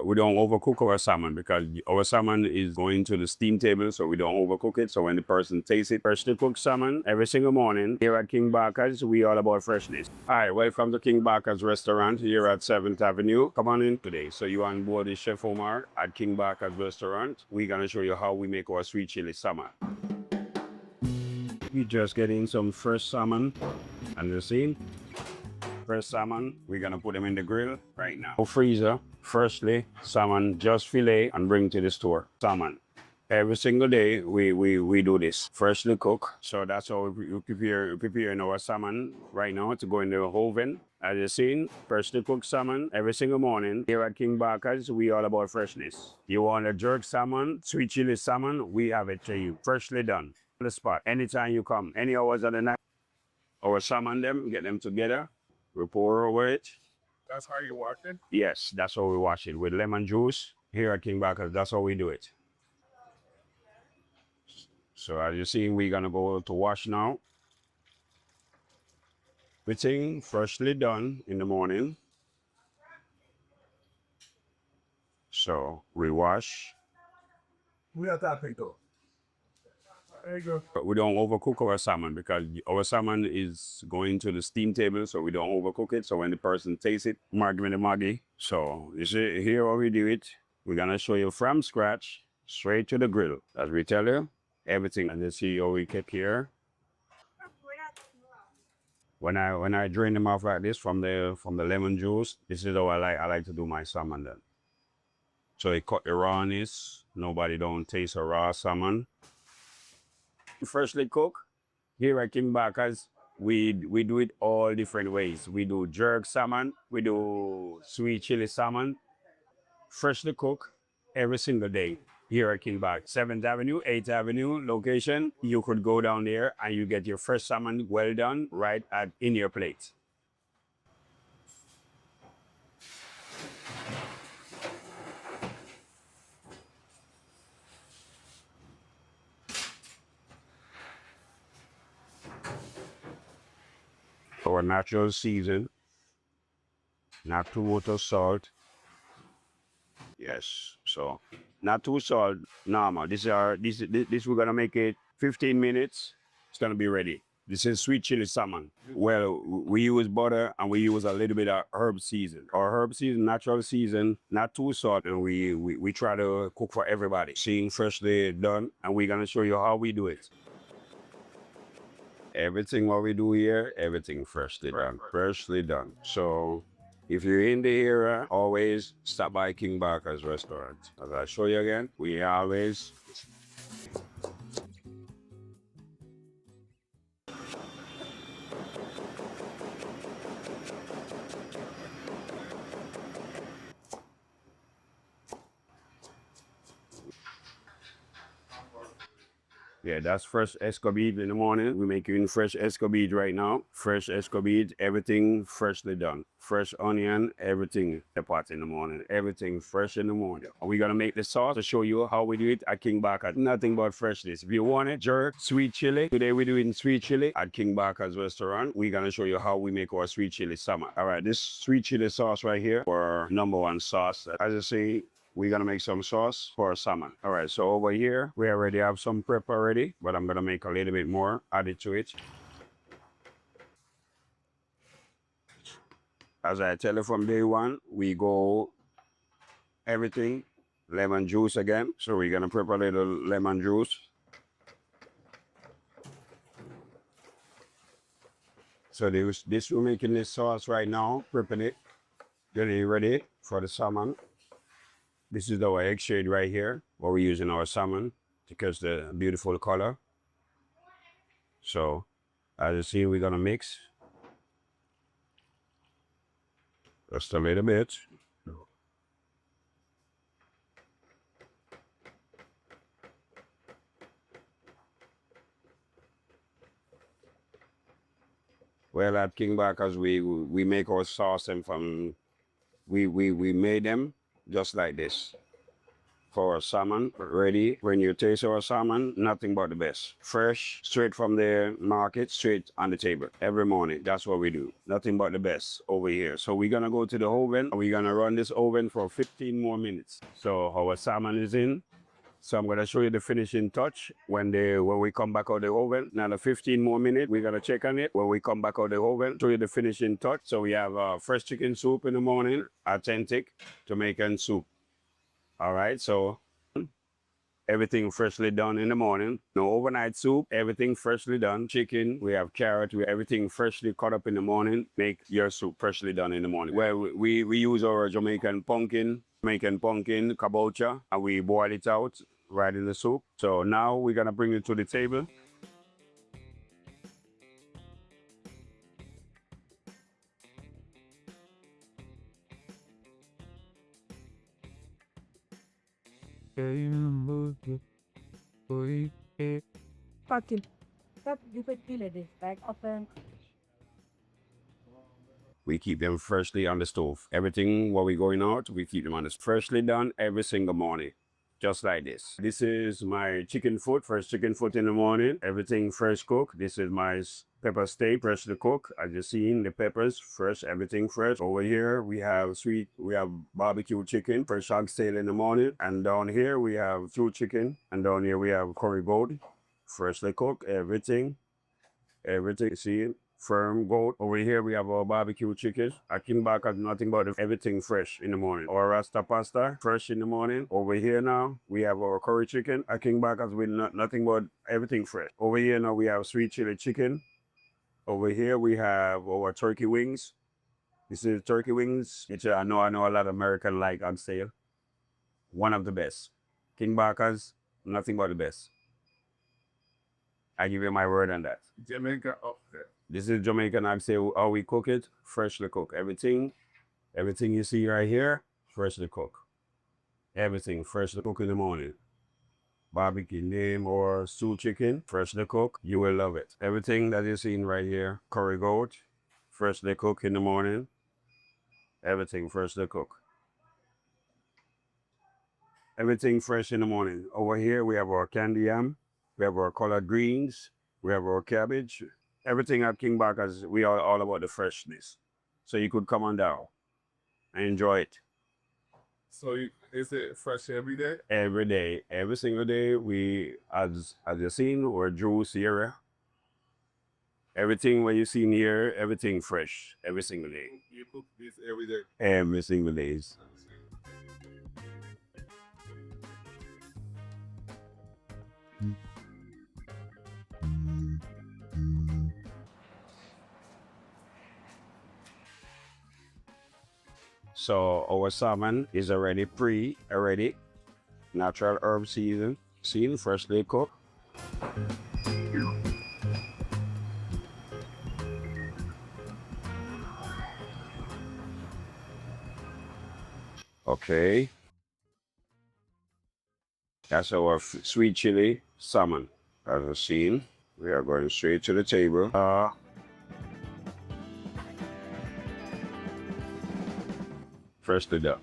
we don't overcook our salmon because our salmon is going to the steam table, so we don't overcook it. So when the person tastes it, freshly cooked salmon every single morning. Here at King Barker's, we all about freshness. Hi, welcome to King Barker's restaurant here at 7th Avenue. Come on in today. So you on board with Chef Omar at King Barker's restaurant. We're gonna show you how we make our sweet chili salmon. We just getting some fresh salmon, and you see, fresh salmon. We're gonna put them in the grill right now. Freezer, freshly salmon, just fillet and bring to the store. Salmon. Every single day we do this. Freshly cooked. So that's how we preparing our salmon right now to go in the oven. As you seen, freshly cooked salmon every single morning. Here at King Barker's, we all about freshness. You want a jerk salmon, sweet chili salmon, we have it for you. Freshly done. On the spot. Anytime you come, any hours of the night. Our salmon them, get them together. We pour over it. That's how you wash it? Yes, that's how we wash it with lemon juice. Here at King Barker's, that's how we do it. So as you see, we're gonna go to wash now. Everything freshly done in the morning. So we wash. We got that picked up. There you go. But we don't overcook our salmon because our salmon is going to the steam table, so we don't overcook it. So when the person tastes it, maggi. So you see here how we do it. We're gonna show you from scratch, straight to the grill. As we tell you, everything. And you see how we keep here. When I drain them off like this from the lemon juice, this is how I like to do my salmon then. So it cut the rawness. Nobody don't taste a raw salmon. Freshly cooked. Here at King Barker's, we do it all different ways. We do jerk salmon, we do sweet chili salmon, freshly cooked every single day. Here at King Barker, 7th Avenue, 8th Avenue location. You could go down there and you get your fresh salmon well done right in your plate. Our natural season, not too much of salt. Yes, so not too salt, normal. This we're gonna make it 15 minutes. It's gonna be ready. This is sweet chili salmon. Well, we use butter and we use a little bit of herb season. Our herb season, natural season, not too salt, and we try to cook for everybody. Seeing freshly done, and we're gonna show you how we do it. Everything what we do here, everything freshly done. Freshly done. So if you're in the area, always stop by King Barker's restaurant. As I show you again, we always yeah, that's fresh escabide in the morning. We're making fresh escabide right now. Fresh escabide, everything freshly done. Fresh onion, everything the pot in the morning. Everything fresh in the morning. We're gonna make the sauce to show you how we do it at King Barker. Nothing but freshness. If you want it, jerk, sweet chili. Today we're doing sweet chili at King Barker's restaurant. We're gonna show you how we make our sweet chili salmon. All right, this sweet chili sauce right here, our #1 sauce. As I say, we're gonna make some sauce for salmon. All right, so over here, we already have some prep already, but I'm gonna make a little bit more, add it to it. As I tell you from day one, we go everything, lemon juice again. So we're gonna prep a little lemon juice. So this we're making this sauce right now, prepping it, getting it ready for the salmon. This is our egg shade right here, what we're using our salmon because the beautiful color. So as you see, we're gonna mix just a little bit. Well, at King Barker's, we make our sauce and we made them just like this. for our salmon ready. When you taste our salmon, nothing but the best. Fresh, straight from the market, straight on the table. Every morning, that's what we do. Nothing but the best over here. So we're gonna go to the oven. We're gonna run this oven for 15 more minutes. So our salmon is in. So I'm gonna show you the finishing touch when we come back out the oven. Now the 15 more minutes, we're gonna check on it. When we come back out the oven, show you the finishing touch. So we have fresh chicken soup in the morning, authentic Jamaican soup. All right, so everything freshly done in the morning. No overnight soup, everything freshly done. Chicken, we have carrot, everything freshly cut up in the morning. Make your soup freshly done in the morning. Where we use our Jamaican pumpkin, kabocha, and we boil it out right in the soup. So now we're gonna bring it to the table. Fucking, that you could feel it, like often. We keep them freshly on the stove. Everything while we going out, we keep them on the freshly done every single morning. Just like this. This is my chicken foot, fresh chicken foot in the morning. Everything fresh cooked. This is my pepper steak, freshly cooked. As you seen, the peppers fresh, everything fresh. Over here we have barbecue chicken, fresh oxtail in the morning. And down here we have stew chicken. And down here we have curry goat, freshly cooked. Everything, you see, firm goat. Over here we have our barbecue chicken. I came back at nothing but everything fresh in the morning. Our rasta pasta, fresh in the morning. Over here now, we have our curry chicken. I came back as with nothing but everything fresh. Over here now we have sweet chili chicken. Over here we have our turkey wings. This is turkey wings, which I know a lot of Americans like oxtail. One of the best. King Barker's, nothing but the best. I give you my word on that. Jamaica up there. This is Jamaican oxtail, how we cook it, freshly cooked. Everything you see right here, freshly cooked. Everything freshly cooked in the morning. Barbecue name or stew chicken, freshly cooked, you will love it. Everything that you're seeing right here, curry goat, freshly cooked in the morning. Everything freshly cooked. Everything fresh in the morning. Over here we have our candy yam, we have our collard greens, we have our cabbage. Everything at King Barker's, we are all about the freshness. So you could come on down and enjoy it. So is it fresh every day? Every day, every single day, we, as you seen, we're juice here. Everything what you seen here, everything fresh, every single day. You cook this every day? Every single day. So our salmon is already natural herb season, freshly cooked. Okay. That's our sweet chili salmon. As you've seen, we are going straight to the table. Freshly done.